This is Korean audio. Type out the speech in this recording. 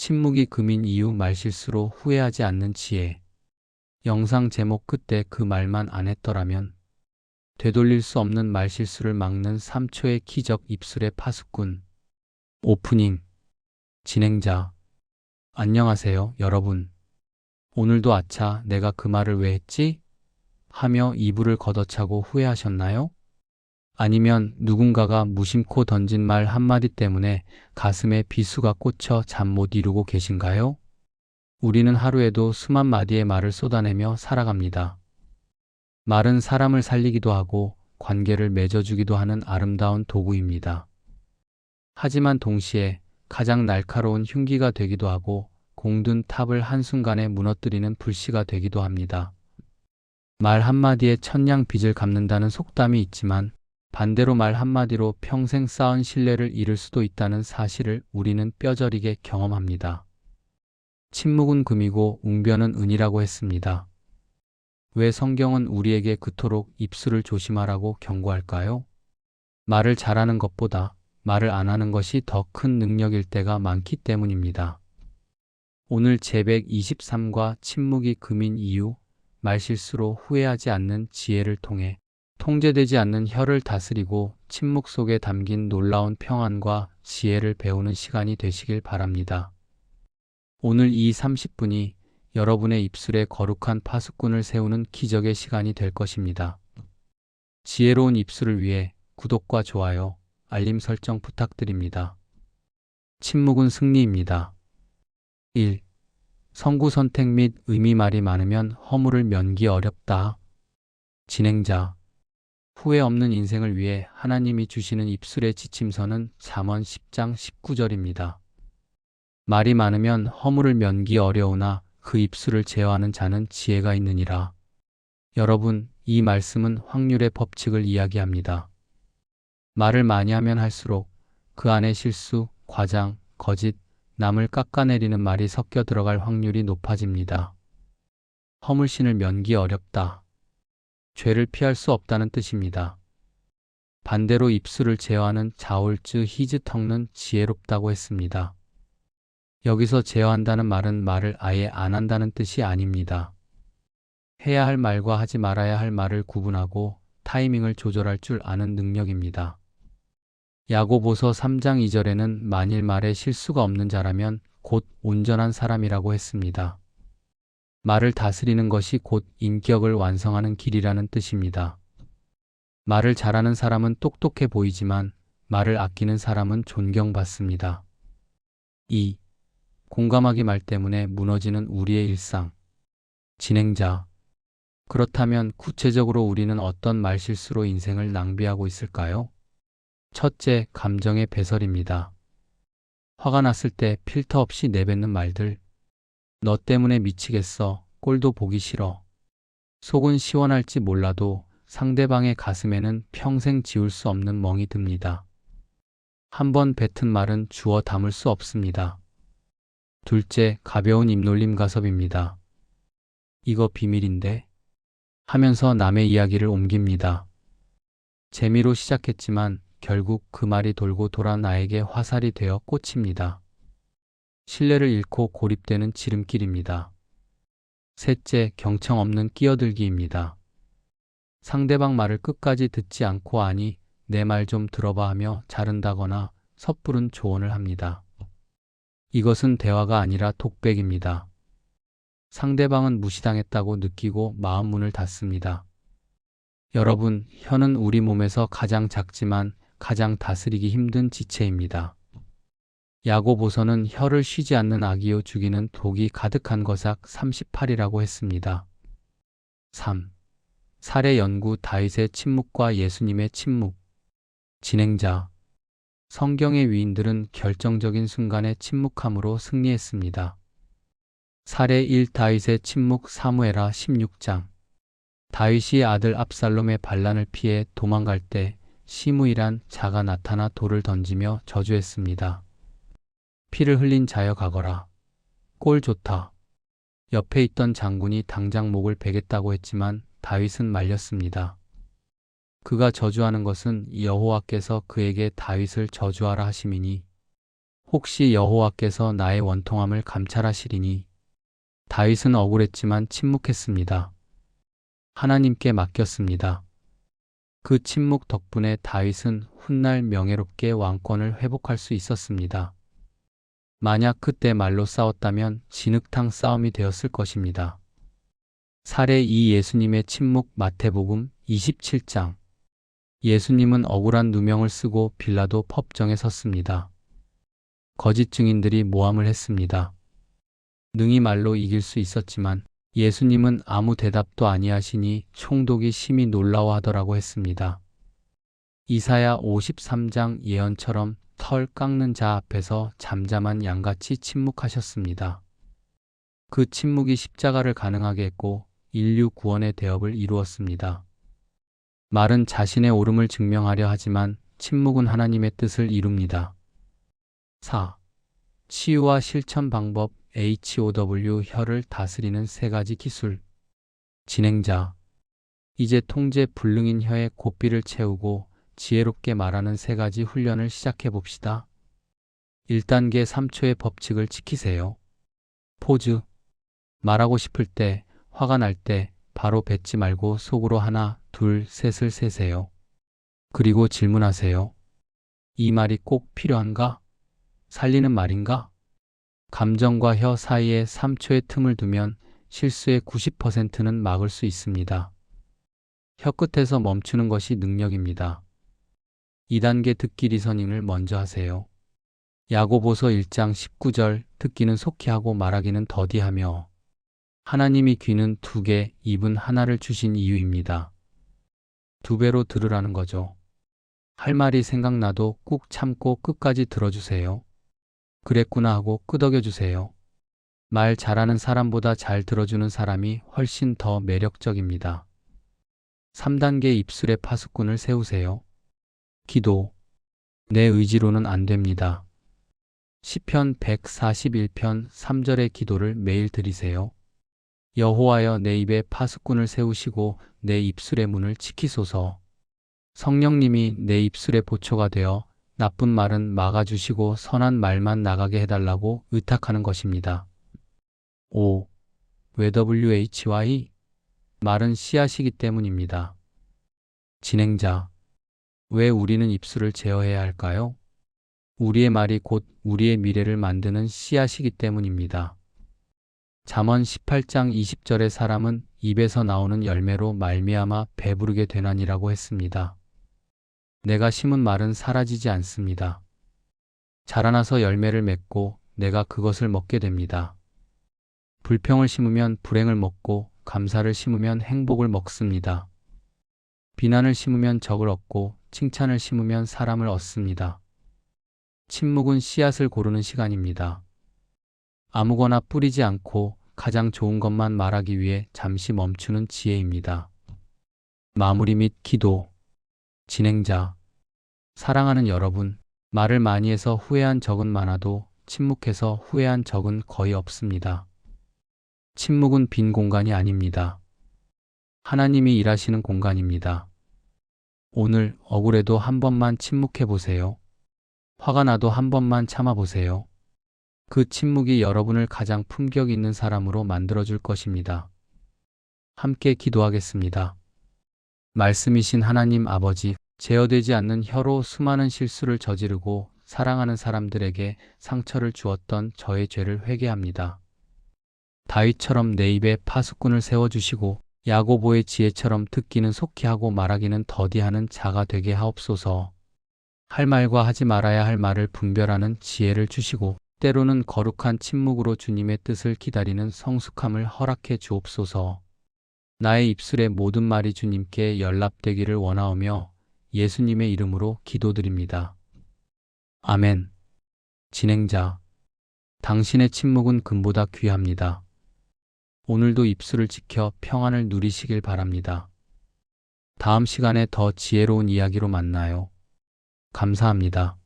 침묵이 금인 이유 말실수로 후회하지 않는 지혜. 영상 제목 그때 그 말만 안 했더라면 되돌릴 수 없는 말실수를 막는 3초의 기적 입술의 파수꾼. 오프닝. 진행자. 안녕하세요, 여러분. 오늘도 아차, 내가 그 말을 왜 했지? 하며 이불을 걷어차고 후회하셨나요? 아니면 누군가가 무심코 던진 말 한마디 때문에 가슴에 비수가 꽂혀 잠 못 이루고 계신가요? 우리는 하루에도 수만 마디의 말을 쏟아내며 살아갑니다. 말은 사람을 살리기도 하고 관계를 맺어주기도 하는 아름다운 도구입니다. 하지만 동시에 가장 날카로운 흉기가 되기도 하고 공든 탑을 한순간에 무너뜨리는 불씨가 되기도 합니다. 말 한마디에 천냥 빚을 갚는다는 속담이 있지만 반대로 말 한마디로 평생 쌓은 신뢰를 잃을 수도 있다는 사실을 우리는 뼈저리게 경험합니다. 침묵은 금이고 웅변은 은이라고 했습니다. 왜 성경은 우리에게 그토록 입술을 조심하라고 경고할까요? 말을 잘하는 것보다 말을 안 하는 것이 더 큰 능력일 때가 많기 때문입니다. 오늘 제123과 침묵이 금인 이유, 말실수로 후회하지 않는 지혜를 통해 통제되지 않는 혀를 다스리고 침묵 속에 담긴 놀라운 평안과 지혜를 배우는 시간이 되시길 바랍니다. 오늘 이 30분이 여러분의 입술에 거룩한 파수꾼을 세우는 기적의 시간이 될 것입니다. 지혜로운 입술을 위해 구독과 좋아요, 알림 설정 부탁드립니다. 침묵은 승리입니다. 1. 성구 선택 및 의미 말이 많으면 허물을 면기 어렵다. 진행자. 후회 없는 인생을 위해 하나님이 주시는 입술의 지침서는 잠언 10장 19절입니다. 말이 많으면 허물을 면기 어려우나 그 입술을 제어하는 자는 지혜가 있느니라. 여러분, 이 말씀은 확률의 법칙을 이야기합니다. 말을 많이 하면 할수록 그 안에 실수, 과장, 거짓, 남을 깎아내리는 말이 섞여 들어갈 확률이 높아집니다. 허물신을 면기 어렵다. 죄를 피할 수 없다는 뜻입니다. 반대로 입술을 제어하는 자올즈 히즈텅는 지혜롭다고 했습니다. 여기서 제어한다는 말은 말을 아예 안 한다는 뜻이 아닙니다. 해야 할 말과 하지 말아야 할 말을 구분하고 타이밍을 조절할 줄 아는 능력입니다. 야고보서 3장 2절에는 만일 말에 실수가 없는 자라면 곧 온전한 사람이라고 했습니다. 말을 다스리는 것이 곧 인격을 완성하는 길이라는 뜻입니다. 말을 잘하는 사람은 똑똑해 보이지만 말을 아끼는 사람은 존경받습니다. 2. 공감하기 말 때문에 무너지는 우리의 일상. 진행자. 그렇다면 구체적으로 우리는 어떤 말실수로 인생을 낭비하고 있을까요? 첫째, 감정의 배설입니다. 화가 났을 때 필터 없이 내뱉는 말들. 너 때문에 미치겠어. 꼴도 보기 싫어. 속은 시원할지 몰라도 상대방의 가슴에는 평생 지울 수 없는 멍이 듭니다. 한 번 뱉은 말은 주워 담을 수 없습니다. 둘째, 가벼운 입놀림 가섭입니다. 이거 비밀인데? 하면서 남의 이야기를 옮깁니다. 재미로 시작했지만 결국 그 말이 돌고 돌아 나에게 화살이 되어 꽂힙니다. 신뢰를 잃고 고립되는 지름길입니다. 셋째, 경청 없는 끼어들기입니다. 상대방 말을 끝까지 듣지 않고 아니, 내 말 좀 들어봐 하며 자른다거나 섣부른 조언을 합니다. 이것은 대화가 아니라 독백입니다. 상대방은 무시당했다고 느끼고 마음 문을 닫습니다. 여러분, 혀는 우리 몸에서 가장 작지만 가장 다스리기 힘든 지체입니다. 야고보서는 혀를 쉬지 않는 악이요 죽이는 독이 가득한 거삭 38이라고 했습니다. 3. 사례 연구 다윗의 침묵과 예수님의 침묵. 진행자. 성경의 위인들은 결정적인 순간에 침묵함으로 승리했습니다. 사례 1 다윗의 침묵 사무엘하 16장. 다윗이 아들 압살롬의 반란을 피해 도망갈 때 시므이란 자가 나타나 돌을 던지며 저주했습니다. 피를 흘린 자여 가거라. 꼴 좋다. 옆에 있던 장군이 당장 목을 베겠다고 했지만 다윗은 말렸습니다. 그가 저주하는 것은 여호와께서 그에게 다윗을 저주하라 하심이니 혹시 여호와께서 나의 원통함을 감찰하시리니. 다윗은 억울했지만 침묵했습니다. 하나님께 맡겼습니다. 그 침묵 덕분에 다윗은 훗날 명예롭게 왕권을 회복할 수 있었습니다. 만약 그때 말로 싸웠다면 진흙탕 싸움이 되었을 것입니다. 사례 2. 예수님의 침묵. 마태복음 27장. 예수님은 억울한 누명을 쓰고 빌라도 법정에 섰습니다. 거짓 증인들이 모함을 했습니다. 능히 말로 이길 수 있었지만 예수님은 아무 대답도 아니하시니 총독이 심히 놀라워하더라고 했습니다. 이사야 53장 예언처럼 털 깎는 자 앞에서 잠잠한 양같이 침묵하셨습니다. 그 침묵이 십자가를 가능하게 했고 인류 구원의 대업을 이루었습니다. 말은 자신의 옳음을 증명하려 하지만 침묵은 하나님의 뜻을 이룹니다. 4. 치유와 실천 방법. HOW. 혀를 다스리는 3가지 기술. 진행자. 이제 통제 불능인 혀에 고삐를 채우고 지혜롭게 말하는 3가지 훈련을 시작해 봅시다. 1단계 3초의 법칙을 지키세요. 포즈. 말하고 싶을 때, 화가 날 때 바로 뱉지 말고 속으로 하나, 둘, 셋을 세세요. 그리고 질문하세요. 이 말이 꼭 필요한가? 살리는 말인가? 감정과 혀 사이에 3초의 틈을 두면 실수의 90%는 막을 수 있습니다. 혀 끝에서 멈추는 것이 능력입니다. 2단계 듣기 리서닝을 먼저 하세요. 야고보서 1장 19절. 듣기는 속히 하고 말하기는 더디하며. 하나님이 귀는 2개, 입은 하나를 주신 이유입니다. 2배로 들으라는 거죠. 할 말이 생각나도 꾹 참고 끝까지 들어주세요. 그랬구나 하고 끄덕여주세요. 말 잘하는 사람보다 잘 들어주는 사람이 훨씬 더 매력적입니다. 3단계 입술의 파수꾼을 세우세요. 기도. 내 의지로는 안 됩니다. 시편 141편 3절의 기도를 매일 드리세요. 여호와여, 내 입에 파수꾼을 세우시고 내 입술의 문을 지키소서. 성령님이 내 입술의 보초가 되어 나쁜 말은 막아주시고 선한 말만 나가게 해달라고 의탁하는 것입니다. 5. 왜 WHY? 말은 씨앗이기 때문입니다. 진행자. 왜 우리는 입술을 제어해야 할까요? 우리의 말이 곧 우리의 미래를 만드는 씨앗이기 때문입니다. 잠언 18장 20절에 사람은 입에서 나오는 열매로 말미암아 배부르게 되나니라고 했습니다. 내가 심은 말은 사라지지 않습니다. 자라나서 열매를 맺고 내가 그것을 먹게 됩니다. 불평을 심으면 불행을 먹고 감사를 심으면 행복을 먹습니다. 비난을 심으면 적을 얻고 칭찬을 심으면 사람을 얻습니다. 침묵은 씨앗을 고르는 시간입니다. 아무거나 뿌리지 않고 가장 좋은 것만 말하기 위해 잠시 멈추는 지혜입니다. 마무리 및 기도. 진행자. 사랑하는 여러분, 말을 많이 해서 후회한 적은 많아도 침묵해서 후회한 적은 거의 없습니다. 침묵은 빈 공간이 아닙니다. 하나님이 일하시는 공간입니다. 오늘 억울해도 한 번만 침묵해 보세요. 화가 나도 한 번만 참아 보세요. 그 침묵이 여러분을 가장 품격 있는 사람으로 만들어줄 것입니다. 함께 기도하겠습니다. 말씀이신 하나님 아버지, 제어되지 않는 혀로 수많은 실수를 저지르고 사랑하는 사람들에게 상처를 주었던 저의 죄를 회개합니다. 다윗처럼 내 입에 파수꾼을 세워주시고 야고보의 지혜처럼 듣기는 속히 하고 말하기는 더디하는 자가 되게 하옵소서. 할 말과 하지 말아야 할 말을 분별하는 지혜를 주시고 때로는 거룩한 침묵으로 주님의 뜻을 기다리는 성숙함을 허락해 주옵소서. 나의 입술의 모든 말이 주님께 연락되기를 원하오며 예수님의 이름으로 기도드립니다. 아멘. 진행자. 당신의 침묵은 금보다 귀합니다. 오늘도 입술을 지켜 평안을 누리시길 바랍니다. 다음 시간에 더 지혜로운 이야기로 만나요. 감사합니다.